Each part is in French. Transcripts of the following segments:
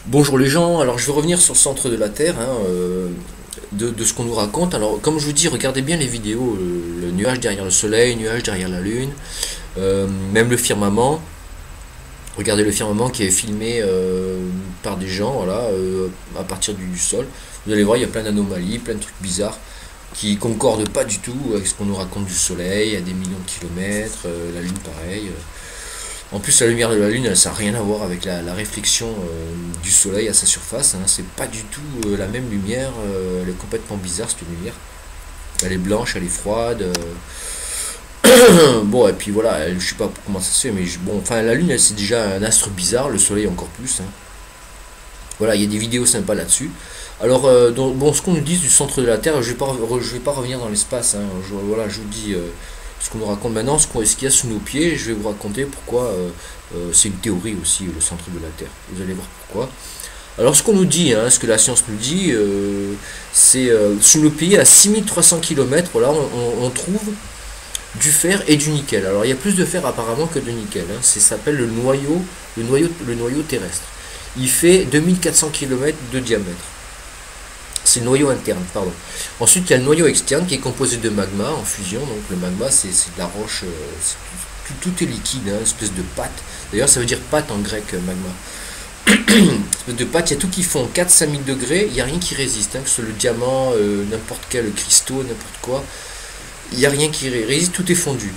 Bonjour les gens, alors je vais revenir sur le centre de la Terre, de ce qu'on nous raconte. Alors comme je vous dis, regardez bien les vidéos, le nuage derrière le soleil, le nuage derrière la lune, même le firmament. Regardez le firmament qui est filmé par des gens, voilà, à partir du sol. Vous allez voir, il y a plein d'anomalies, plein de trucs bizarres qui concordent pas du tout avec ce qu'on nous raconte du soleil à des millions de kilomètres, la lune pareil. En plus, la lumière de la Lune, ça n'a rien à voir avec la réflexion du Soleil à sa surface, hein. C'est pas du tout la même lumière. Elle est complètement bizarre cette lumière. Elle est blanche, elle est froide. Bon, et puis voilà, je sais pas comment ça se fait, mais bon, enfin, la Lune, c'est déjà un astre bizarre, le Soleil encore plus, hein. Voilà, il y a des vidéos sympas là-dessus. Alors, bon, ce qu'on nous dit du centre de la Terre, je vais pas revenir dans l'espace, hein. Voilà, je vous dis ce qu'on nous raconte maintenant, ce qu'il y a sous nos pieds. Je vais vous raconter pourquoi c'est une théorie aussi, le centre de la Terre. Vous allez voir pourquoi. Alors, ce qu'on nous dit, hein, ce que la science nous dit, c'est sous nos pieds, à 6300 km, là, on trouve du fer et du nickel. Alors, il y a plus de fer apparemment que de nickel, hein. Ça s'appelle le noyau terrestre. Il fait 2400 km de diamètre. C'est le noyau interne, pardon. Ensuite, il y a le noyau externe qui est composé de magma en fusion. Donc le magma, c'est de la roche, tout est liquide, hein, une espèce de pâte. D'ailleurs, ça veut dire pâte en grec, magma. Une espèce de pâte, il y a tout qui fond 4-5 000 degrés, il n'y a rien qui résiste, hein, que ce soit le diamant, n'importe quel cristaux, n'importe quoi. Il n'y a rien qui résiste, tout est fondu.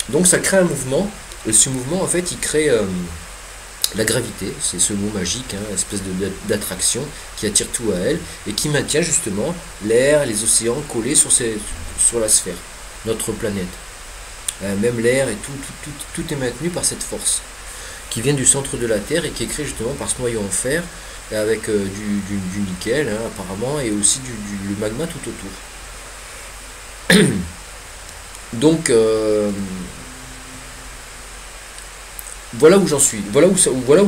Donc ça crée un mouvement. Et ce mouvement, en fait, il crée la gravité, c'est ce mot magique, hein, espèce d'attraction qui attire tout à elle et qui maintient justement l'air, les océans collés sur la sphère, notre planète. Même l'air et tout est maintenu par cette force qui vient du centre de la Terre et qui est créée justement par ce noyau en fer avec du nickel, hein, apparemment, et aussi du magma tout autour. Donc, voilà où j'en suis, voilà où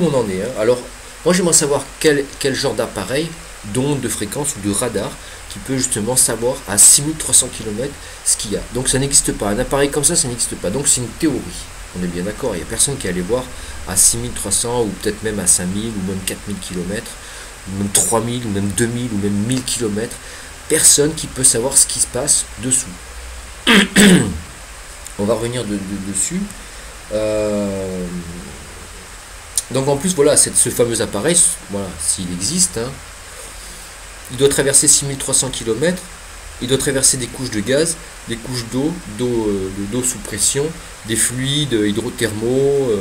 on en est, hein. Alors, moi j'aimerais savoir quel genre d'appareil, d'onde, de fréquence ou de radar qui peut justement savoir à 6300 km ce qu'il y a. Donc ça n'existe pas, un appareil comme ça n'existe pas, donc c'est une théorie. On est bien d'accord, il n'y a personne qui allait voir à 6300 ou peut-être même à 5000 ou même 4000 km, ou même 3000 ou même 2000 ou même 1000 km. Personne qui peut savoir ce qui se passe dessous. On va revenir dessus. Donc en plus, voilà, ce fameux appareil, voilà, s'il existe, hein, il doit traverser 6300 km, il doit traverser des couches de gaz, des couches d'eau sous pression, des fluides hydrothermaux,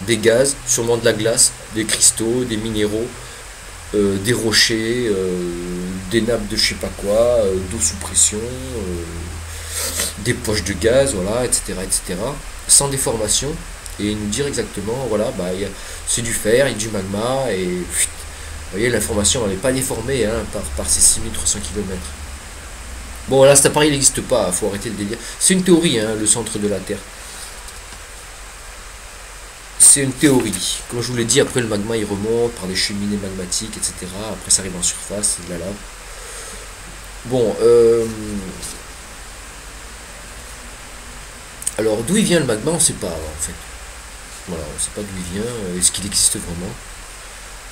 des gaz, sûrement de la glace, des cristaux, des minéraux, des rochers, des nappes de je sais pas quoi, d'eau sous pression, des poches de gaz, voilà, etc., etc., sans déformation, et nous dire exactement, voilà, bah, c'est du fer, il y a du magma, et vous voyez, l'information n'est pas déformée, hein, par ces 6300 km. Bon, là, cet appareil n'existe pas, il faut arrêter le délire. C'est une théorie, hein, le centre de la Terre. C'est une théorie. Comme je vous l'ai dit, après le magma il remonte par des cheminées magmatiques, etc. Après ça arrive en surface, c'est de la lave. Bon, alors d'où il vient le magma, on ne sait pas en fait. Voilà, on ne sait pas d'où il vient, est-ce qu'il existe vraiment?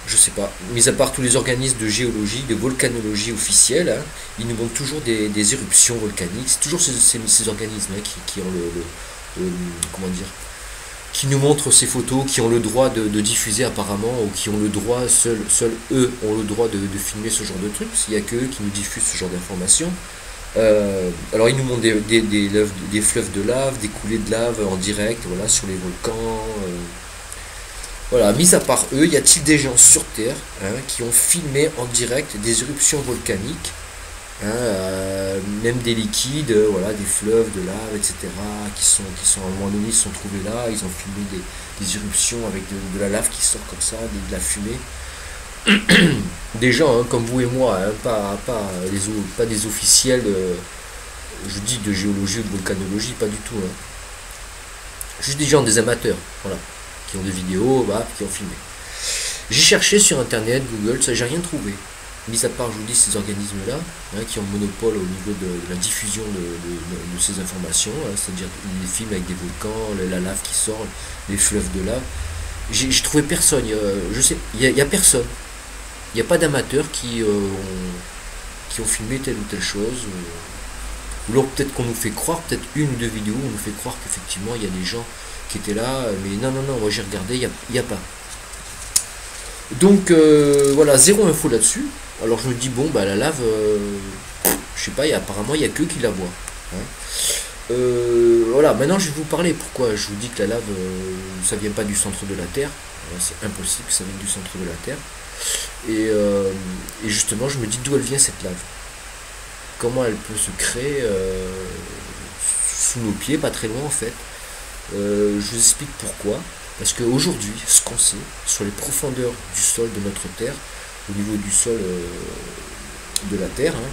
Je sais pas. Mis à part tous les organismes de géologie, de volcanologie officielle, hein, ils nous montrent toujours des éruptions volcaniques. C'est toujours ces organismes, hein, qui ont comment dire, qui nous montrent ces photos, qui ont le droit de diffuser apparemment, ou qui ont le droit, seuls eux ont le droit de filmer ce genre de trucs, parce qu'il n'y a que eux qui nous diffusent ce genre d'informations. Alors ils nous montrent des fleuves de lave, des coulées de lave en direct, voilà, sur les volcans. Voilà, mis à part eux, y a-t-il des gens sur Terre, hein, qui ont filmé en direct des éruptions volcaniques, hein, même des liquides, voilà, des fleuves de lave, etc., qui sont à un moment donné, ils se sont trouvés là, ils ont filmé des éruptions avec de la lave qui sort comme ça, de la fumée. Des gens, hein, comme vous et moi, hein, pas des officiels, je dis de géologie ou de volcanologie, pas du tout, hein. Juste des gens, des amateurs, voilà, qui ont des vidéos, bah, qui ont filmé. J'ai cherché sur internet, Google, ça j'ai rien trouvé. Mis à part, je vous dis, ces organismes-là, hein, qui ont le monopole au niveau de la diffusion de ces informations, hein, c'est-à-dire les films avec des volcans, la lave qui sort, les fleuves de lave. j'ai trouvé personne. Je sais, il y a personne. Il n'y a pas d'amateurs qui ont filmé telle ou telle chose. Ou alors peut-être qu'on nous fait croire, peut-être une ou deux vidéos, on nous fait croire qu'effectivement il y a des gens qui étaient là, mais non, non, non, moi j'ai regardé, il n'y a pas. Donc voilà, zéro info là-dessus. Alors je me dis, bon, bah la lave, je sais pas, apparemment il n'y a que qui la voit. Hein. Voilà, maintenant je vais vous parler pourquoi je vous dis que la lave, ça vient pas du centre de la Terre. C'est impossible que ça vienne du centre de la Terre. Et justement, je me dis d'où elle vient cette lave. Comment elle peut se créer sous nos pieds, pas très loin en fait. Je vous explique pourquoi. Parce qu'aujourd'hui, ce qu'on sait sur les profondeurs du sol de notre Terre, au niveau du sol de la Terre, hein,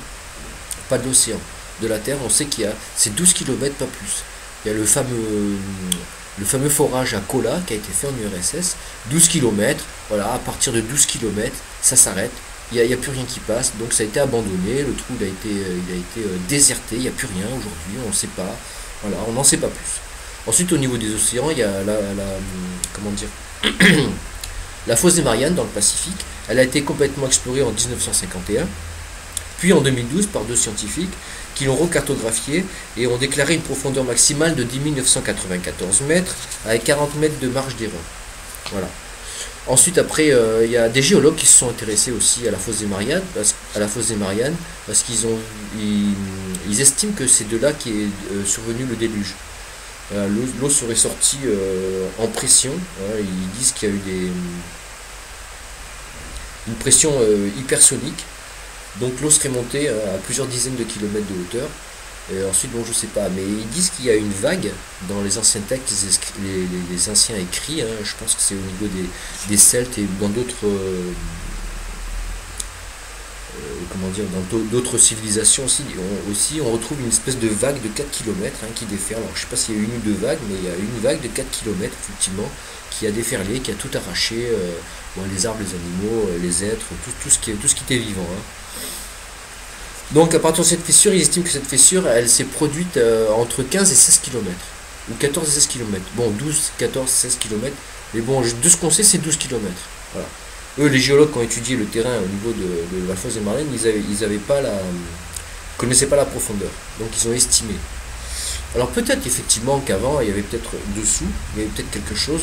pas de l'océan, de la Terre, on sait qu'il y a c'est 12 km, pas plus. Il y a le fameux forage à Kola qui a été fait en URSS, 12 km, voilà, à partir de 12 km, ça s'arrête, il n'y a plus rien qui passe, donc ça a été abandonné, le trou il a été déserté, il n'y a plus rien aujourd'hui, on ne sait pas, voilà, on n'en sait pas plus. Ensuite, au niveau des océans, il y a comment dire, la fosse des Mariannes dans le Pacifique. Elle a été complètement explorée en 1951, puis en 2012 par deux scientifiques qui l'ont recartographiée et ont déclaré une profondeur maximale de 10 994 mètres avec 40 mètres de marge d'erreur. Voilà. Ensuite, après, il y a des géologues qui se sont intéressés aussi à la fosse des Mariannes, parce qu'ils estiment que c'est de là qu'est survenu le déluge. L'eau serait sortie en pression. Hein, ils disent qu'il y a eu une pression hypersonique. Donc l'eau serait montée à plusieurs dizaines de kilomètres de hauteur. Et ensuite, bon, je sais pas. Mais ils disent qu'il y a une vague dans les anciens textes, les anciens écrits. Hein, je pense que c'est au niveau des Celtes et dans d'autres... comment dire, dans d'autres civilisations aussi, on retrouve une espèce de vague de 4 km hein, qui déferle. Alors je sais pas s'il y a une ou deux vagues, mais il y a une vague de 4 km effectivement qui a déferlé, qui a tout arraché, bon, les arbres, les animaux, les êtres, tout ce qui était vivant. Hein. Donc à partir de cette fissure, ils estiment que cette fissure, elle s'est produite entre 15 et 16 km, ou 14 et 16 km. Bon, 12, 14, 16 km, mais bon, de ce qu'on sait, c'est 12 km. Voilà. Eux, les géologues qui ont étudié le terrain au niveau de la fosse des Mariannes, connaissaient pas la profondeur. Donc ils ont estimé. Alors peut-être effectivement qu'avant, il y avait peut-être dessous, il y avait peut-être quelque chose,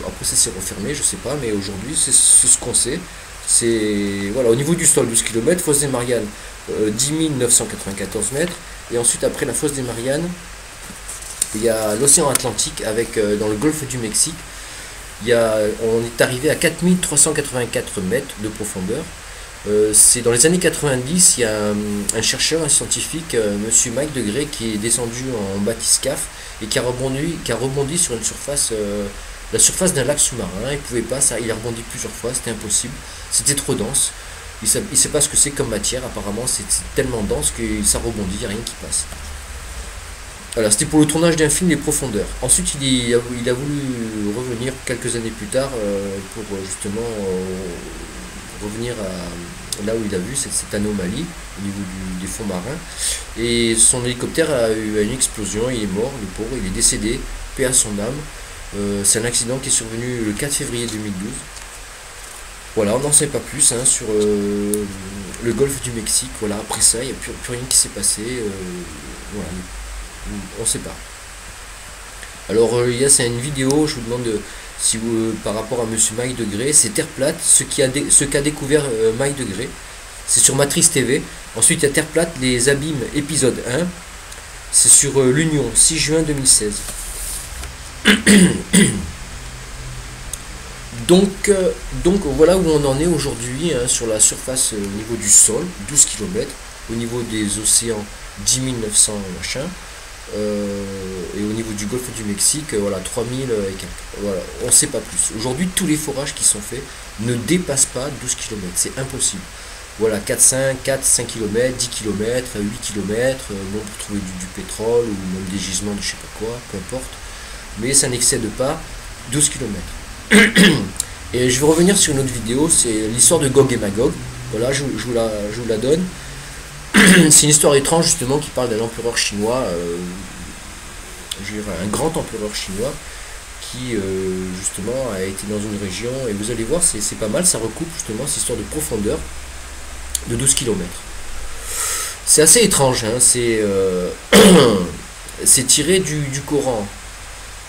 après ça s'est refermé, je sais pas, mais aujourd'hui c'est ce qu'on sait. C'est voilà, au niveau du sol, 12 km, fosse des Mariannes, 10 994 mètres, et ensuite après la fosse des Mariannes, il y a l'océan Atlantique avec dans le golfe du Mexique. On est arrivé à 4384 mètres de profondeur. C'est dans les années 90, il y a un chercheur, un scientifique, monsieur Mike Degré, qui est descendu en bathyscaphe et qui a rebondi sur une surface, la surface d'un lac sous-marin. Il pouvait pas, il a rebondi plusieurs fois, c'était impossible, c'était trop dense. Il ne sait pas ce que c'est comme matière, apparemment c'est tellement dense que ça rebondit, il n'y a rien qui passe. Voilà, c'était pour le tournage d'un film Les Profondeurs. Ensuite, il a voulu revenir quelques années plus tard pour justement revenir à là où il a vu cette anomalie au niveau des fonds marins. Et son hélicoptère a eu une explosion, il est mort, le pauvre, il est décédé, paix à son âme. C'est un accident qui est survenu le 4 février 2012. Voilà, on n'en sait pas plus hein, sur le golfe du Mexique. Voilà, après ça, il n'y a plus rien qui s'est passé. Voilà. On ne sait pas. Alors c'est une vidéo, je vous demande si vous par rapport à monsieur Mike Degré, c'est Terre plate, ce qu'a découvert Mike Degré. C'est sur Matrice TV. Ensuite il y a Terre plate, les abîmes épisode 1. C'est sur l'Union, 6 juin 2016. Donc voilà où on en est aujourd'hui hein, sur la surface au niveau du sol, 12 km, au niveau des océans 10 900 machin. Et au niveau du golfe du Mexique, voilà, 3000 et quelques. Voilà, on ne sait pas plus. Aujourd'hui, tous les forages qui sont faits ne dépassent pas 12 km. C'est impossible. Voilà, 4, 5 km, 10 km, 8 km, bon, pour trouver du pétrole ou même des gisements de je sais pas quoi, peu importe. Mais ça n'excède pas 12 km. Et je vais revenir sur une autre vidéo, c'est l'histoire de Gog et Magog. Voilà, je vous la donne. C'est une histoire étrange justement qui parle d'un empereur chinois, un grand empereur chinois, qui justement a été dans une région, et vous allez voir, c'est pas mal, ça recoupe justement cette histoire de profondeur de 12 km. C'est assez étrange, hein, c'est tiré du Coran.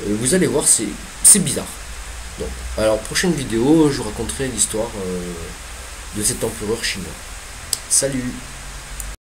Vous allez voir, c'est bizarre. Donc, alors, prochaine vidéo, je vous raconterai l'histoire de cet empereur chinois. Salut!